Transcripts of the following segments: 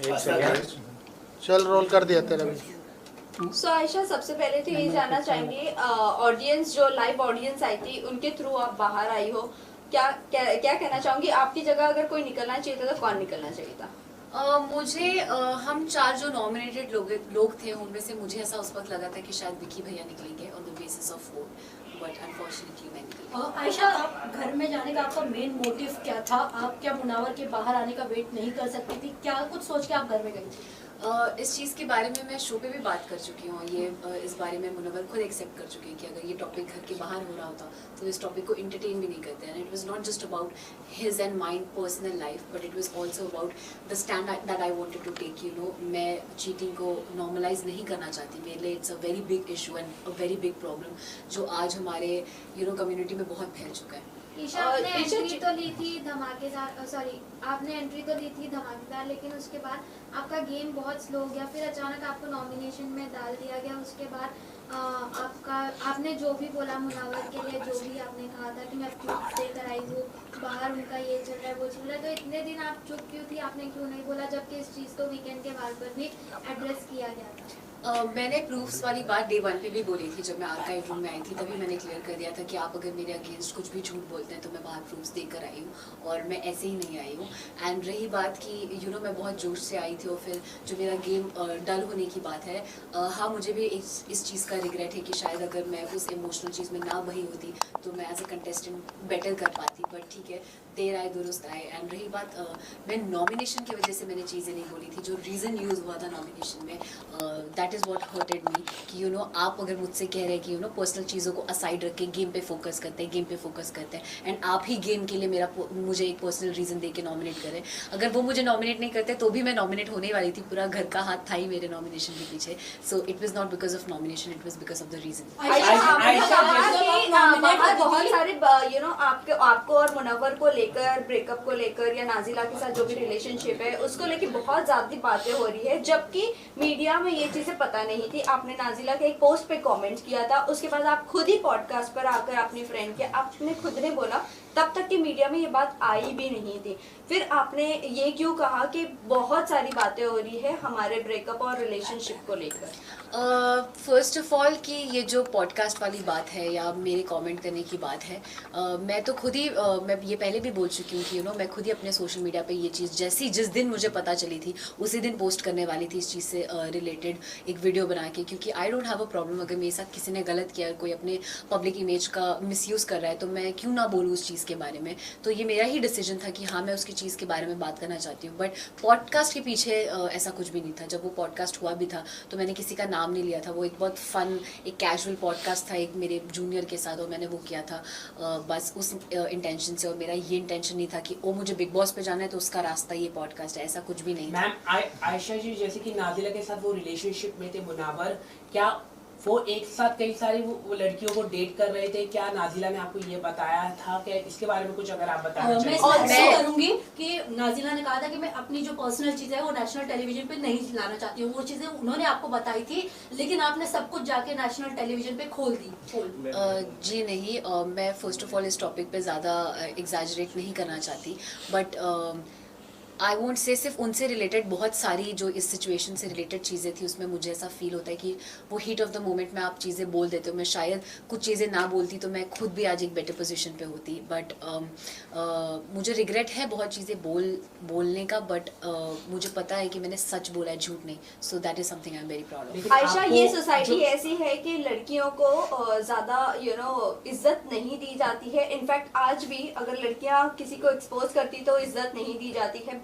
एक सेकंड, चल रोल कर दिया तेरा भी। सो आयशा, सबसे पहले तो ये जानना चाहेंगे, ऑडियंस जो लाइव ऑडियंस आई थी उनके थ्रू आप बाहर आई हो, क्या क्या क्या कहना चाहूंगी? आपकी जगह अगर कोई निकलना चाहिए था तो कौन निकलना चाहिए था? हम 4 जो नॉमिनेटेड लोग थे उनमें से मुझे ऐसा उस वक्त लगा था कि शायद विकी भैया निकलेंगे on the basis of vote, but unfortunately मैं निकली। आयशा, आप घर में जाने का आपका मेन मोटिव क्या था? आप क्या मुनावर के बाहर आने का वेट नहीं कर सकती थी? क्या कुछ सोच के आप घर में गई थी? इस चीज़ के बारे में मैं शो पे भी बात कर चुकी हूँ। ये इस बारे में मुनव्वर खुद एक्सेप्ट कर चुके हैं कि अगर ये टॉपिक घर के बाहर हो रहा होता तो इस टॉपिक को इंटरटेन भी नहीं करते हैं। It was not just about his and mind personal life, but it was also about the stand that I wanted to take. You know, मैं चीटिंग को नॉर्मलाइज नहीं करना चाहती। मेरे लिए it's a very big issue and a very big problem जो आज हमारे कम्युनिटी में बहुत फैल चुका है। ईशा, आपने एंट्री तो ली थी धमाकेदार, सॉरी आपने एंट्री तो ली थी धमाकेदार, लेकिन उसके बाद आपका गेम बहुत स्लो हो गया। फिर अचानक आपको नॉमिनेशन में डाल दिया गया। उसके बाद आपने जो भी बोला मुनावर के लिए, जो भी आपने कहा था कि मैं प्रूफ देकर आई हूँ, बाहर उनका ये चल रहा है वो चल रहा है, तो इतने दिन आप चुप क्यों थी? आपने क्यों नहीं बोला, जबकि इस चीज़ को वीकेंड के बाद पर भी एड्रेस किया गया था? मैंने प्रूफ्स वाली बात डे 1 पे भी बोली थी। जब मैं आर्काइव रूम में आई थी तभी मैंने क्लियर कर दिया था कि आप अगर मेरे अगेंस्ट कुछ भी झूठ बोलते हैं तो मैं बाहर प्रूफ्स देकर आई हूँ और मैं ऐसे ही नहीं आई हूँ। एंड रही बात कि मैं बहुत जोश से आई थी और फिर जो मेरा गेम डल होने की बात है, हाँ मुझे भी इस चीज़ का रिग्रेट है कि शायद अगर मैं उस इमोशनल चीज़ में ना बही होती तो मैं एज अ कंटेस्टेंट बेटर कर पाती। बट ठीक है, देर आए दुरुस्त आए। एंड रही बात, मैं नॉमिनेशन की वजह से मैंने चीज़ें नहीं बोली थी। जो रीज़न यूज़ हुआ था नॉमिनेशन में, दैट इज़ वॉट हर्टेड मी कि आप अगर मुझसे कह रहे हैं कि पर्सनल चीज़ों को असाइड रख के गेम पे फोकस करते हैं एंड आप ही गेम के लिए मुझे एक पर्सनल रीज़न दे के नॉमिनेट करें। अगर वो मुझे नॉमिनेट नहीं करते तो भी मैं नॉमिनेट होने वाली थी। पूरा घर का हाथ था ही मेरे नॉमिनेशन के पीछे। So it was not because of nomination, it was because of the reason. बहुत सारे आपको और मुनव्वर को लेकर, ब्रेकअप को लेकर या नाजिला के साथ जो भी रिलेशनशिप है उसको लेकर बहुत ज्यादा बातें हो रही है, जबकि मीडिया में ये चीजें पता नहीं थी। आपने नाजिला के एक पोस्ट पे कमेंट किया था, उसके बाद आप खुद ही पॉडकास्ट पर आकर अपनी फ्रेंड के आपने खुद ने बोला तब तक कि मीडिया में ये बात आई भी नहीं थी। फिर आपने ये क्यों कहा कि बहुत सारी बातें हो रही है हमारे ब्रेकअप और रिलेशनशिप को लेकर? फर्स्ट ऑफ ऑल कि ये जो पॉडकास्ट वाली बात है या मेरे कमेंट करने की बात है, मैं तो खुद ही मैं ये पहले भी बोल चुकी हूँ कि मैं खुद ही अपने सोशल मीडिया पे ये चीज़ जिस दिन मुझे पता चली थी उसी दिन पोस्ट करने वाली थी इस चीज़ से रिलेटेड एक वीडियो बना के, क्योंकि I don't have a problem अगर मेरे साथ किसी ने गलत किया, कोई अपने पब्लिक इमेज का मिसयूज़ कर रहा है तो मैं क्यों ना बोलूँ उस चीज़ के बारे में। तो ये मेरा ही डिसीजन था कि हाँ मैं उसकी चीज़ के बारे में बात करना चाहती हूँ। बट पॉडकास्ट के पीछे ऐसा कुछ भी नहीं था। जब वो पॉडकास्ट हुआ भी था तो मैंने किसी का नाम नहीं लिया था। वो एक बहुत फन, एक कैजुअल पॉडकास्ट था एक मेरे जूनियर के साथ और मैंने वो किया था बस उस इंटेंशन से। और मेरा ये इंटेंशन नहीं था कि मुझे बिग बॉस पे जाना है तो उसका रास्ता ये पॉडकास्ट है, ऐसा कुछ भी नहीं। मैम आयशा जी, जैसे कि नाजिला के साथ वो रिलेशनशिप में थे मुनावर, क्या वो एक साथ कई सारी वो लड़कियों को डेट कर रहे थे? क्या नाजिला ने आपको ये बताया था? क्या इसके बारे में कुछ अगर आप बताना चाहें? मैं करूंगी कि नाजिला ने कहा था कि मैं अपनी जो पर्सनल चीजें है वो नेशनल टेलीविजन पे नहीं लाना चाहती हूँ। वो चीजें उन्होंने आपको बताई थी, लेकिन आपने सब कुछ जाके नेशनल टेलीविजन पे खोल दी। जी नहीं, मैं फर्स्ट ऑफ ऑल इस टॉपिक पे ज़्यादा एग्जैजरेट नहीं करना चाहती, बट आई वोंट से सिर्फ उनसे रिलेटेड बहुत सारी जो इस सिचुएशन से रिलेटेड चीज़ें थी उसमें मुझे ऐसा फील होता है कि वो हीट ऑफ द मोमेंट में आप चीज़ें बोल देते हो। मैं शायद कुछ चीज़ें ना बोलती तो मैं खुद भी आज एक बेटर पोजीशन पे होती। बट मुझे रिग्रेट है बहुत चीज़ें बोलने का, बट मुझे पता है कि मैंने सच बोला है, झूठ नहीं। So that is something I am very proud of. Ayesha, ये सोसाइटी ऐसी है कि लड़कियों को ज़्यादा इज्जत नहीं दी जाती है। इनफैक्ट आज भी अगर लड़कियां किसी को एक्सपोज करती तो इज्जत नहीं दी जाती है।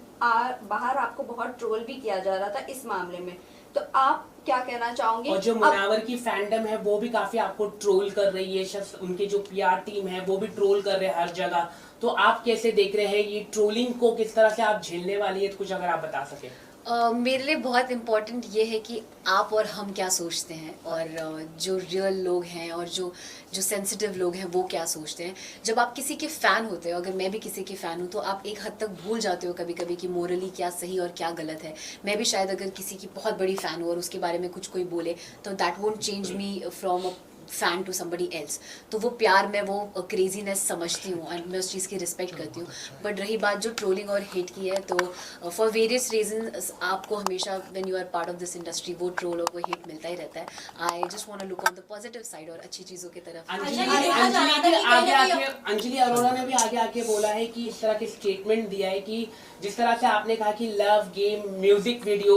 बाहर आपको बहुत ट्रोल भी किया जा रहा था इस मामले में, तो आप क्या कहना चाहोगे? और जो मुनावर की फैंडम है वो भी काफी आपको ट्रोल कर रही है, उनके जो पीआर टीम है वो भी ट्रोल कर रहे हैं हर जगह। तो आप कैसे देख रहे हैं ये ट्रोलिंग को, किस तरह से आप झेलने वाली है? तो कुछ अगर आप बता सके। मेरे लिए बहुत इम्पॉर्टेंट ये है कि आप और हम क्या सोचते हैं और जो रियल लोग हैं और जो सेंसिटिव लोग हैं वो क्या सोचते हैं। जब आप किसी के फ़ैन होते हो, अगर मैं भी किसी के फ़ैन हूँ, तो आप एक हद तक भूल जाते हो कभी कभी कि मोरली क्या सही और क्या गलत है। मैं भी शायद अगर किसी की बहुत बड़ी फ़ैन हूँ और उसके बारे में कुछ कोई बोले तो that won't change me from a fan to somebody else, तो वो प्यार मैं वो क्रेजीनेस समझती हूँ एंड मैं उस चीज़ की रिस्पेक्ट करती हूँ। बट रही बात जो ट्रोलिंग और हेट की है, तो फॉर वेरियस रीजन आपको हमेशा when you are part of this industry वो ट्रोल और वो हेट मिलता ही रहता है। I just want to look on the positive side और अच्छी चीज़ों की तरफ। अंजलि अरोड़ा ने भी आगे आके बोला है कि इस तरह के स्टेटमेंट दिया है कि जिस तरह से आपने कहा कि लव गेम म्यूजिक वीडियो,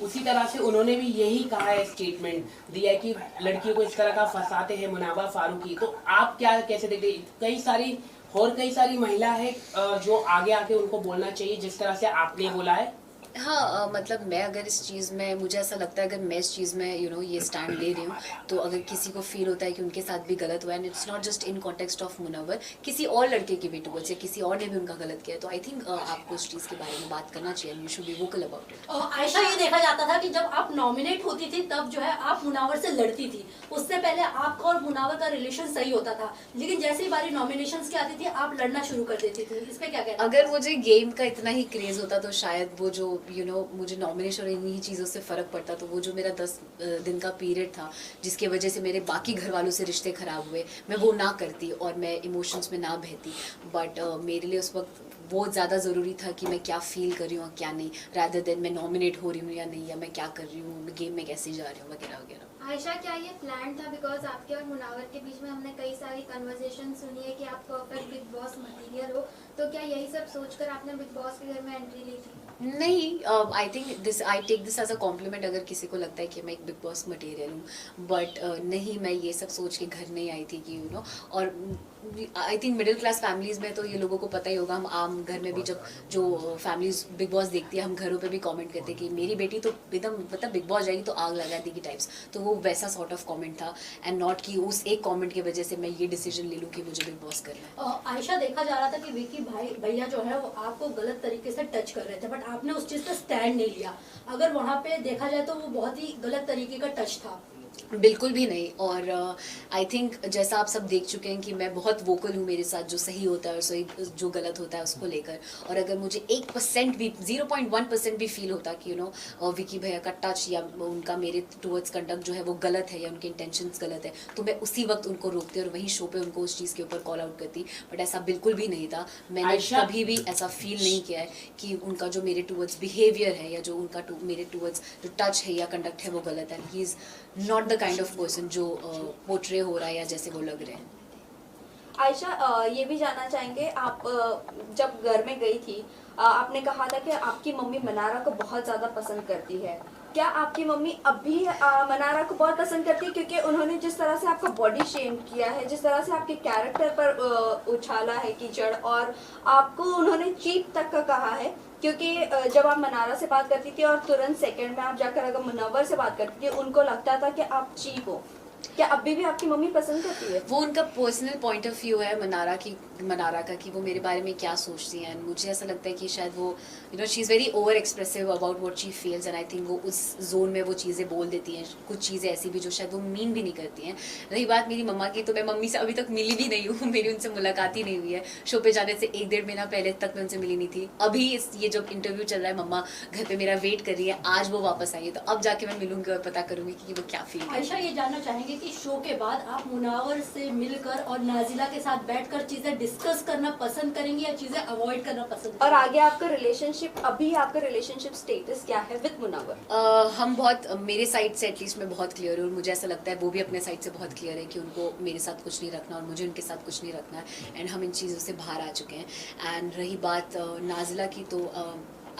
उसी तरह से उन्होंने भी यही कहा है, स्टेटमेंट दिया है कि लड़कियों को इस तरह का फंसाते हैं मुनाबा फारूकी। तो आप क्या कैसे देखते हैं? कई सारी महिला है जो आगे आके उनको बोलना चाहिए जिस तरह से आपने बोला है। हाँ, मतलब मैं अगर इस चीज़ में, मुझे ऐसा लगता है अगर मैं इस चीज़ में ये स्टैंड ले रही हूँ, तो अगर किसी को फील होता है कि उनके साथ भी गलत हुआ है, and it's not just in context of Munawar, किसी और लड़के की भी टुवर्ड्स या किसी और ने भी उनका गलत किया, तो आई थिंक आपको उस चीज़ के बारे में बात करना चाहिए, you should be vocal about it. Ayesha, ये देखा जाता था कि जब आप नॉमिनेट होती थी तब जो है आप मुनावर से लड़ती थी, उससे पहले आपका और मुनावर का रिलेशन सही होता था, लेकिन जैसे ही बारी नॉमिनेशंस की आती थी आप लड़ना शुरू कर देती थी। इस पे क्या कहना? अगर मुझे गेम का इतना ही क्रेज होता तो शायद वो जो मुझे नॉमिनेशन और इन्हीं चीज़ों से फ़र्क पड़ता, तो वो जो मेरा 10 दिन का पीरियड था जिसकी वजह से मेरे बाकी घर वालों से रिश्ते ख़राब हुए, मैं वो ना करती और मैं इमोशंस में ना बहती। बट मेरे लिए उस वक्त वो ज़्यादा ज़रूरी था कि मैं क्या फ़ील कर रही हूँ और क्या नहीं, रादर देन मैं नॉमिनेट हो रही हूँ या नहीं, या मैं क्या कर रही हूँ, गेम में कैसे जा रही हूँ वगैरह वगैरह। आयशा, क्या ये प्लान था? बिकॉज आपके और मुनावर के बीच में हमने कई सारी कन्वर्सेशन सुनी है कि आप परफेक्ट बिग बॉस मटीरियल हो, तो क्या यही सब सोचकर आपने बिग बॉस के घर में एंट्री ली थी? नहीं, I take this as a compliment अगर किसी को लगता है कि मैं एक बिग बॉस मटेरियल हूँ, बट नहीं, मैं ये सब सोच के घर नहीं आई थी कि और I think middle class families में तो ये लोगों को पता ही होगा, हम आम घर में भी जब जो फैमिलीज बिग बॉस देखती है, हम घरों पे भी कमेंट करते हैं कि मेरी बेटी तो एकदम मतलब बिग बॉस जाएगी तो आग लगा देगी टाइप्स, तो वो वैसा सॉर्ट ऑफ कमेंट था, एंड नॉट कि उस एक कमेंट की वजह से मैं ये डिसीजन ले लूँ कि मुझे बिग बॉस करना है। आयशा, देखा जा रहा था कि विकी भैया जो है वो आपको गलत तरीके से टच कर रहे थे, बट आपने उस चीज़ का स्टैंड नहीं लिया। अगर वहाँ पे देखा जाए तो वो बहुत ही गलत तरीके का टच था। बिल्कुल भी नहीं, और आई थिंक जैसा आप सब देख चुके हैं कि मैं बहुत वोकल हूँ मेरे साथ, जो सही होता है और सही जो गलत होता है उसको लेकर। और अगर मुझे 1% भी 0.1% भी फील होता कि विकी भैया का टच या उनका मेरे टुवर्ड्स कंडक्ट जो है वो गलत है या उनके इंटेंशंस गलत है, तो मैं उसी वक्त उनको रोकती और वहीं शो पे उनको उस चीज़ के ऊपर कॉल आउट करती। बट ऐसा बिल्कुल भी नहीं था, मैंने कभी भी ऐसा फील नहीं किया है कि उनका जो मेरे टुवर्ड्स बिहेवियर है या जो उनका मेरे टुवर्ड्स जो टच है या कंडक्ट है वो गलत है। He is not the kind of person जो पोर्ट्रे हो रहा है या जैसे वो लग रहे हैं। आयशा, ये भी जानना चाहेंगे, आप जब घर में गई थी, आपने कहा था कि आपकी मम्मी मनारा को बहुत ज़्यादा पसंद करती है। क्या आपकी मम्मी अब भी मनारा को बहुत पसंद करती है? क्योंकि उन्होंने जिस तरह से आपका बॉडी शेम किया है, जिस तरह से आपके कैरेक्टर पर उछाला है कीचड़, और आपको उन्होंने चीप तक का कहा है, क्योंकि जब आप मनारा से बात करती थी और तुरंत सेकंड में आप जाकर अगर मुनव्वर से बात करती थी, उनको लगता था कि आप चीप हो। क्या अभी भी आपकी मम्मी पसंद करती है? वो उनका पर्सनल पॉइंट ऑफ व्यू है मनारा का कि वो मेरे बारे में क्या सोचती हैं। मुझे ऐसा लगता है कि शायद वो she is very over expressive about what she feels, and I think वो उस जोन में वो चीज़ें बोल देती हैं, कुछ चीज़ें ऐसी भी जो शायद वो मीन भी नहीं करती हैं। रही बात मेरी मम्मा की, तो मैं मम्मी से अभी तक मिली भी नहीं हूँ, मेरी उनसे मुलाकात ही नहीं हुई है। शो पे जाने से 1-1.5 महीना पहले तक मैं उनसे मिली नहीं थी। अभी ये जब इंटरव्यू चल रहा है, मम्मा घर पर मेरा वेट कर रही है, आज वो वापस आई है, तो अब जाके मैं मिलूंगी और पता करूँगी कि वो क्या फील। आयशा, ये जानना चाहेंगे कि शो के बाद आप मुनावर से मिलकर और नाजिला के साथ बैठकर चीजें डिस्कस करना पसंद करेंगे या चीजें अवॉइड करना पसंद करेंगे? और आगे आपका रिलेशनशिप स्टेटस क्या है विद मुनव्वर? हम बहुत, मेरे साइड से एटलीस्ट मैं बहुत क्लियर हूँ, और मुझे ऐसा लगता है वो भी अपने साइड से बहुत क्लियर है कि उनको मेरे साथ कुछ नहीं रखना और मुझे उनके साथ कुछ नहीं रखना है, एंड हम इन चीज़ों से बाहर आ चुके हैं। एंड रही बात नाजिला की, तो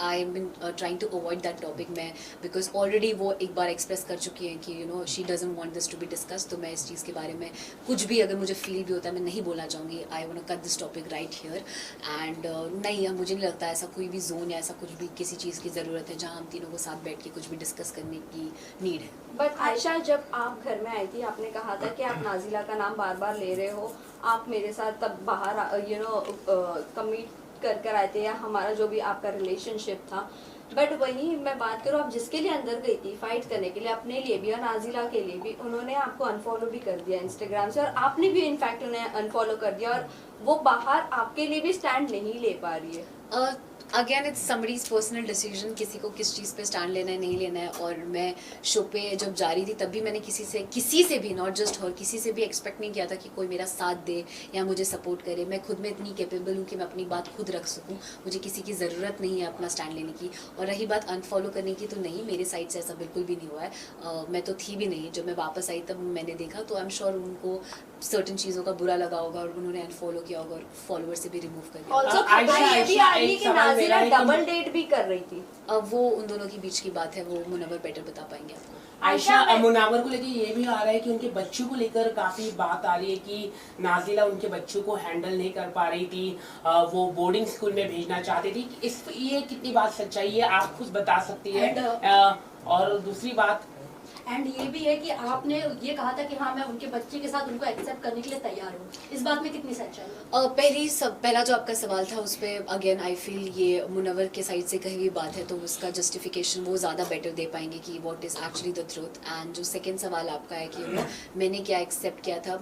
I am bin trying to avoid that topic मैं, बिकॉज ऑलरेडी वो एक बार एक्सप्रेस कर चुकी हैं कि she doesn't want this to be discuss. तो मैं इस चीज़ के बारे में कुछ भी अगर मुझे फील भी होता है मैं नहीं बोलना चाहूँगी। I want to cut this topic right here, and नहीं, मुझे नहीं लगता ऐसा कोई भी जोन या ऐसा कुछ भी किसी चीज़ की ज़रूरत है जहाँ हम तीनों को साथ बैठ के कुछ भी डिस्कस करने की नीड है। बट आयशा, जब आप घर में आई थी, आपने कहा था कि आप नाजिला का नाम बार बार ले रहे हो, आप मेरे साथ तब बाहर कमिट कर आए थे, या हमारा जो भी आपका रिलेशनशिप था। बट वही मैं बात करूँ, आप जिसके लिए अंदर गई थी फाइट करने के लिए, अपने लिए भी और नाजिला के लिए भी, उन्होंने आपको अनफॉलो भी कर दिया इंस्टाग्राम से, और आपने भी इनफैक्ट उन्हें अनफॉलो कर दिया, और वो बाहर आपके लिए भी स्टैंड नहीं ले पा रही है। Again it's somebody's personal decision, किसी को किस चीज़ पे स्टैंड लेना है नहीं लेना है। और मैं शो पे जब जा रही थी तब भी मैंने किसी से भी, नॉट जस्ट हर, किसी से भी एक्सपेक्ट नहीं किया था कि कोई मेरा साथ दे या मुझे सपोर्ट करे। मैं खुद में इतनी कैपेबल हूँ कि मैं अपनी बात खुद रख सकूँ, मुझे किसी की ज़रूरत नहीं है अपना स्टैंड लेने की। और रही बात अनफॉलो करने की, तो नहीं, मेरे साइड से ऐसा बिल्कुल भी नहीं हुआ है। मैं तो थी भी नहीं, जब मैं वापस आई तब मैंने देखा, तो आई एम श्योर उनको सर्टन चीज़ों का बुरा लगा होगा और उन्होंने अनफॉलो किया होगा और फॉलोअर से भी रिमूव कर दिया। ऑल्सो खबर ये भी आ रही है कि नाज़िला डबल डेट भी कर रही थी। अब वो उन दोनों के बीच की बात है, वो मुनव्वर बेटर बता पाएंगे आपको। आयशा, मुनावर को लेकर ये भी आ रहा है कि उनके बच्चों को लेकर काफी बात आ रही है कि नाज़िला उनके बच्चों को हैंडल नहीं कर पा रही थी, वो बोर्डिंग स्कूल में भेजना चाहती थी। ये कितनी बात सच्चाई है, आप खुद बता सकती है। और दूसरी बात, एंड ये भी है कि आपने ये कहा था कि हाँ मैं उनके बच्चे के साथ उनको एक्सेप्ट करने के लिए तैयार हूँ, इस बात में कितनी सच्चाई है? पहला जो आपका सवाल था उस पर अगेन आई फील ये मुनव्वर के साइड से कही हुई बात है, तो उसका जस्टिफिकेशन वो ज़्यादा बेटर दे पाएंगे कि what is actually the truth. And जो सेकंड सवाल आपका है कि मैंने क्या एक्सेप्ट किया था,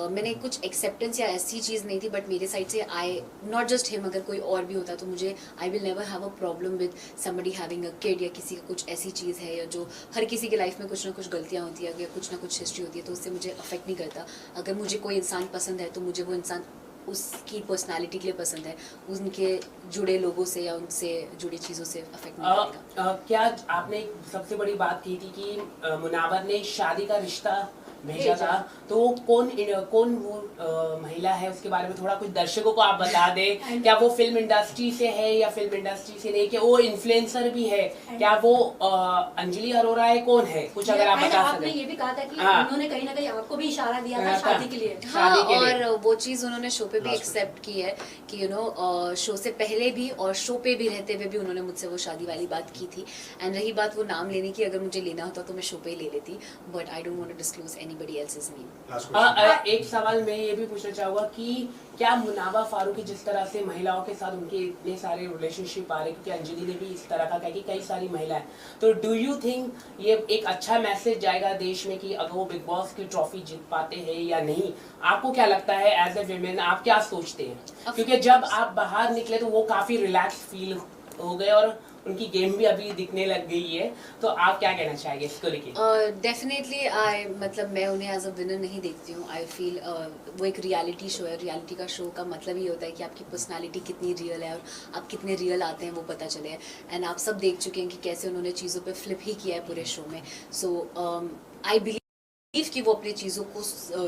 मैंने कुछ एक्सेप्टेंस या ऐसी चीज़ नहीं थी, बट मेरे साइड से आई नॉट जस्ट हिम, अगर कोई और भी होता तो मुझे I will never have a problem with somebody having a kid, या किसी का कुछ ऐसी चीज़ है या जो हर किसी के लाइफ में कुछ ना कुछ गलतियाँ होती है या कुछ ना कुछ हिस्ट्री होती है, तो उससे मुझे अफेक्ट नहीं करता। अगर मुझे कोई इंसान पसंद है तो मुझे वो इंसान उसकी पर्सनालिटी के लिए पसंद है, उनके जुड़े लोगों से या उनसे जुड़ी चीज़ों से अफेक्ट नहीं करेगा। क्या आपने सबसे बड़ी बात की थी कि मुनावर ने शादी का रिश्ता भेजा था, तो कौन वो महिला है, उसके बारे में थोड़ा कुछ दर्शकों को आप बता दें। क्या वो फिल्म इंडस्ट्री से है या फिल्म इंडस्ट्री से नहीं, क्या वो इन्फ्लुएंसर भी है, क्या वो अंजलि अरोरा है, कौन है, कुछ अगर आप बता सकें। आपने ये भी कहा था कि उन्होंने कहीं ना कहीं आपको भी इशारा दिया था शादी के लिए। हाँ, और वो चीज़ उन्होंने शो पे भी एक्सेप्ट की है कि शो से पहले भी और शो पे भी रहते हुए भी उन्होंने मुझसे वो शादी वाली बात की थी। एंड रही बात वो नाम लेने की, अगर मुझे लेना होता तो मैं शो पे ही ले लेती, but I don't want to disclose anybody else's name। एक सवाल मैं ये भी पूछना चाहूँगा कि क्या मुनावा फारूकी जिस तरह से महिलाओं के साथ उनके इतने सारे रिलेशनशिप आ रहे, क्योंकि अंजलि ने भी इस तरह का कहा कि कई सारी महिलाएं, तो डू यू थिंक ये एक अच्छा मैसेज जाएगा देश में कि अगर वो बिग बॉस की ट्रॉफी जीत पाते हैं या नहीं? आपको क्या लगता है एज ए विमेन, आप क्या सोचते हैं? क्योंकि जब आप बाहर निकले तो वो काफी रिलैक्स फील हो गए और उनकी गेम भी अभी दिखने लग गई है, तो आप क्या कहना चाहेंगे इसको लेके? डेफिनेटली मैं उन्हें एज अ विनर नहीं देखती हूँ। आई फील वो एक रियलिटी शो है, रियलिटी का शो का मतलब ये होता है कि आपकी पर्सनालिटी कितनी रियल है और आप कितने रियल आते हैं वो पता चले। एंड आप सब देख चुके हैं कि कैसे उन्होंने चीज़ों पे फ्लिप ही किया है पूरे शो में। सो आई बिलीव कि वो अपनी चीज़ों को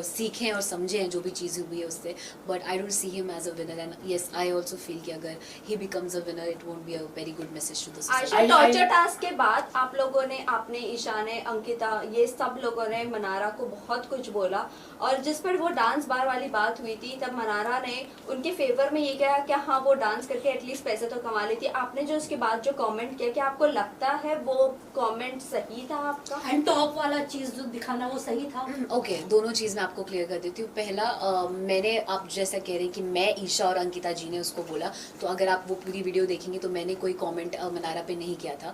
सीखें और समझें जो भी चीज़ें हुई है उससे, but I don't see him as a winner. And yes, I also feel कि अगर he becomes a winner it won't be a very good message to the society. Torture task के बाद आप लोगों ने, आपने, ईशा ने, अंकिता, ये सब लोगों ने मनारा को बहुत कुछ बोला, और जिस पर वो डांस बार वाली बात हुई थी तब मनारा ने उनके फेवर में ये कहा कि हाँ वो डांस करके एटलीस्ट पैसे तो कमा लेती। आपने जो उसके बाद जो कमेंट किया, क्या आपको लगता है वो कमेंट सही था आपका? एंड टॉप वाला चीज जो दिखाना वो सही था? ओके, दोनों चीज़ मैं आपको क्लियर कर देती हूँ। पहला, मैंने, आप जैसा कह रहे हैं कि मैं, ईशा और अंकिता जी ने उसको बोला, तो अगर आप वो पूरी वीडियो देखेंगे तो मैंने कोई कमेंट मनारा पे नहीं किया था।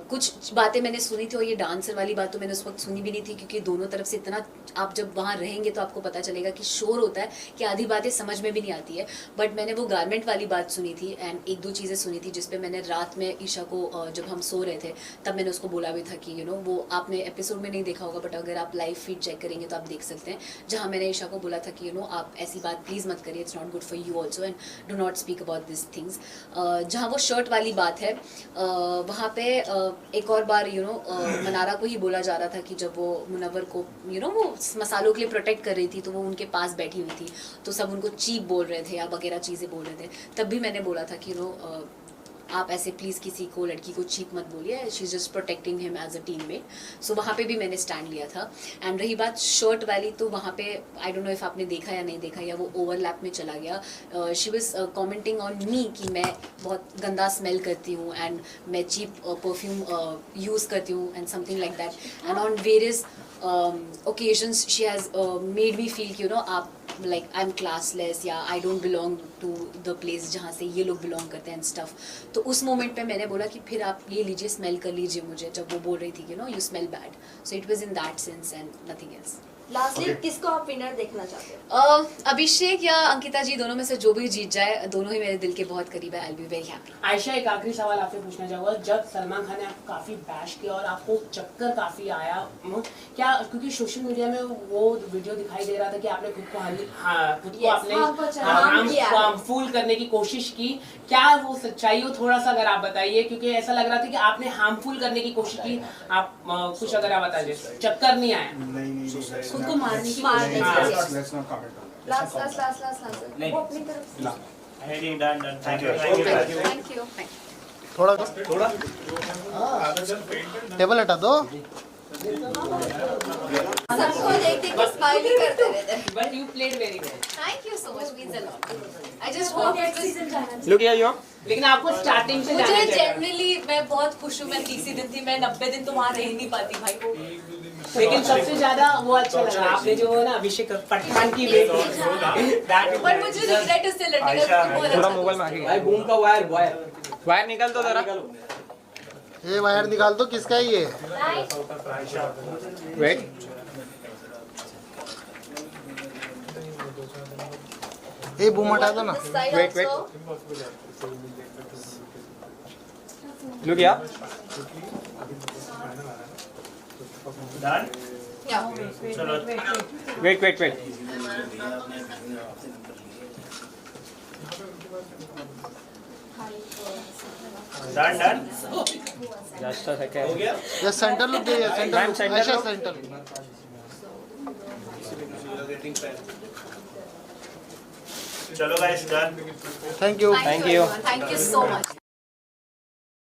कुछ बातें मैंने सुनी थी और ये डांसर वाली बात तो मैंने उस वक्त सुनी भी नहीं थी, क्योंकि दोनों तरफ से इतना, आप जब वहाँ रहेंगे तो आपको पता चलेगा कि शोर होता है कि आधी बातें समझ में भी नहीं आती है। बट मैंने वो गारमेंट वाली बात सुनी थी एंड एक दो चीज़ें सुनी थी, जिसपे मैंने रात में ईशा को, जब हम सो रहे थे तब मैंने उसको बोला भी था कि वो आपने एपिसोड में नहीं देखा होगा, बट अगर आप लाइव फीड चेक करेंगे तो आप देख सकते हैं, जहाँ मैंने ईशा को बोला था कि आप ऐसी बात प्लीज़ मत करिए, it's not good for you also and do not speak about this things. जहाँ वो शर्ट वाली बात है, वहाँ पे एक और बार मनारा को ही बोला जा रहा था कि जब वो मुनव्वर को वो मसालों के लिए प्रोटेक्ट कर रही थी तो वो उनके पास बैठी हुई थी, तो सब उनको चीप बोल रहे थे या वगैरह चीज़ें बोल रहे थे। तब भी मैंने बोला था कि आप ऐसे प्लीज़ किसी को, लड़की को चीप मत बोलिए, she is just protecting him as a teammate. So वहाँ पे भी मैंने स्टैंड लिया था। एंड रही बात शर्ट वाली, तो वहाँ पे आई डोंट नो इफ़ आपने देखा या नहीं देखा, या वो ओवरलैप में चला गया। She was commenting on me कि मैं बहुत गंदा स्मेल करती हूँ एंड मैं चीप परफ्यूम यूज़ करती हूँ and something like that. And on various occasions she has made me feel कि आप like I'm classless या I don't belong to the place जहाँ से ये लोग belong करते हैं and stuff। तो उस मोमेंट पे मैंने बोला कि फिर आप ये लीजिए, स्मेल कर लीजिए मुझे, जब वो बोल रही थी कि you smell bad। So it was in that sense and nothing else। Lastly किसको आप विनर देखना चाहते हो? अभिषेक या अंकिता जी दोनों में से जो भी जीत जाए, दोनों ही मेरे दिल के बहुत करीब है। I will be very happy. Ayesha, एक आखिरी सवाल आपसे पूछना चाहूंगा। जब सलमान खान ने आपको काफी बैश किया और आपको चक्कर काफी आया, क्या क्योंकि सोशल मीडिया में वो वीडियो दिखाई दे रहा था कि आपने खुद को आपने हार्मफुल करने की कोशिश की, क्या वो सच्चाई हो? थोड़ा सा अगर आप बताइए, क्योंकि ऐसा लग रहा था कि आपने हार्मफुल करने की कोशिश की। आप कुछ अगर आप बताइए। चक्कर नहीं आया? नहीं खुद को मारने की लास्ट वो अपनी तरफ से थैंक यू। थोड़ा टेबल हटा दो। सबको देख के स्माइल ही करते रहते हैं। But you played very well. Thank you so much, means a lot. I just hope season जाना लुक हियर यू लेकिन आपको स्टार्टिंग से मुझे जाना चाहिए। जेन्युइनली मैं बहुत खुश हूँ। मैं 30 दिन थी, मैं 90 दिन तो वहाँ रह ही नहीं पाती भाई को। लेकिन सबसे ज्यादा वो अच्छा लगा आपने जो है ना अभिषेक पठान की वेट पर मुझे रिग्रेट उससे लड़ने का बहुत थोड़ा अच्छा मोबाइल में आगे भाई बूम का वायर निकल तो जरा ये वायर निकाल दो, किसका है ये? वेट ये बूम हटा दो ना। Wait. Look here wait done just a second ये सेंटर लुक दे, सेंटर Ma'am, लुक, center ऐसा look. सेंटर। चलो guys done thank you. Thank you so much.